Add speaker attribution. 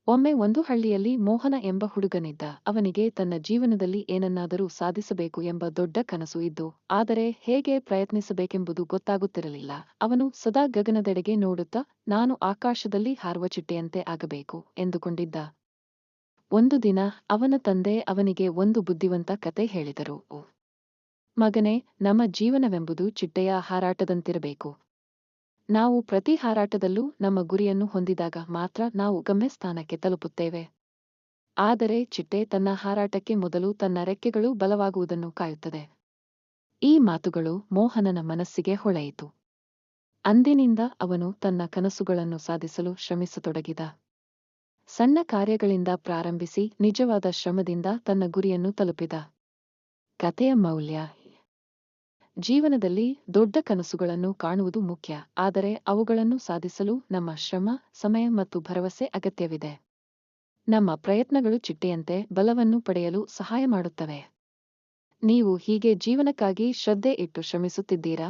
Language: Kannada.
Speaker 1: ಒಮ್ಮೆ ಒಂದು ಹಳ್ಳಿಯಲ್ಲಿ ಮೋಹನ ಎಂಬ ಹುಡುಗನಿದ್ದ. ಅವನಿಗೆ ತನ್ನ ಜೀವನದಲ್ಲಿ ಏನನ್ನಾದರೂ ಸಾಧಿಸಬೇಕು ಎಂಬ ದೊಡ್ಡ ಕನಸು ಇದ್ದು, ಆದರೆ ಹೇಗೆ ಪ್ರಯತ್ನಿಸಬೇಕೆಂಬುದು ಗೊತ್ತಾಗುತ್ತಿರಲಿಲ್ಲ. ಅವನು ಸದಾ ಗಗನದೆಡೆಗೆ ನೋಡುತ್ತಾ, ನಾನು ಆಕಾಶದಲ್ಲಿ ಹಾರುವ ಚಿಟ್ಟೆಯಂತೆ ಆಗಬೇಕು ಎಂದುಕೊಂಡಿದ್ದ. ಒಂದು ದಿನ ಅವನ ತಂದೆ ಅವನಿಗೆ ಒಂದು ಬುದ್ಧಿವಂತ ಕತೆ ಹೇಳಿದರು. ಮಗನೇ, ನಮ್ಮ ಜೀವನವೆಂಬುದು ಚಿಟ್ಟೆಯ ಹಾರಾಟದಂತಿರಬೇಕು. ನಾವು ಪ್ರತಿ ಹಾರಾಟದಲ್ಲೂ ನಮ್ಮ ಗುರಿಯನ್ನು ಹೊಂದಿದಾಗ ಮಾತ್ರ ನಾವು ಗಮ್ಯಸ್ಥಾನಕ್ಕೆ ತಲುಪುತ್ತೇವೆ. ಆದರೆ ಚಿಟ್ಟೆ ತನ್ನ ಹಾರಾಟಕ್ಕೆ ಮೊದಲು ತನ್ನ ರೆಕ್ಕೆಗಳು ಬಲವಾಗುವುದನ್ನು ಕಾಯುತ್ತದೆ. ಈ ಮಾತುಗಳು ಮೋಹನನ ಮನಸ್ಸಿಗೆ ಹೊಳೆಯಿತು. ಅಂದಿನಿಂದ ಅವನು ತನ್ನ ಕನಸುಗಳನ್ನು ಸಾಧಿಸಲು ಶ್ರಮಿಸತೊಡಗಿದ. ಸಣ್ಣ ಕಾರ್ಯಗಳಿಂದ ಪ್ರಾರಂಭಿಸಿ ನಿಜವಾದ ಶ್ರಮದಿಂದ ತನ್ನ ಗುರಿಯನ್ನು ತಲುಪಿದ. ಕಥೆಯ ಮೌಲ್ಯ: ಜೀವನದಲ್ಲಿ ದೊಡ್ಡ ಕನಸುಗಳನ್ನು ಕಾಣುವುದು ಮುಖ್ಯ, ಆದರೆ ಅವುಗಳನ್ನು ಸಾಧಿಸಲು ನಮ್ಮ ಶ್ರಮ, ಸಮಯ ಮತ್ತು ಭರವಸೆ ಅಗತ್ಯವಿದೆ. ನಮ್ಮ ಪ್ರಯತ್ನಗಳು ಚಿಟ್ಟೆಯಂತೆ ಬಲವನ್ನು ಪಡೆಯಲು ಸಹಾಯ ಮಾಡುತ್ತವೆ. ನೀವು ಹೀಗೆ ಜೀವನಕ್ಕಾಗಿ ಶ್ರದ್ಧೆ ಇಟ್ಟು ಶ್ರಮಿಸುತ್ತಿದ್ದೀರಾ?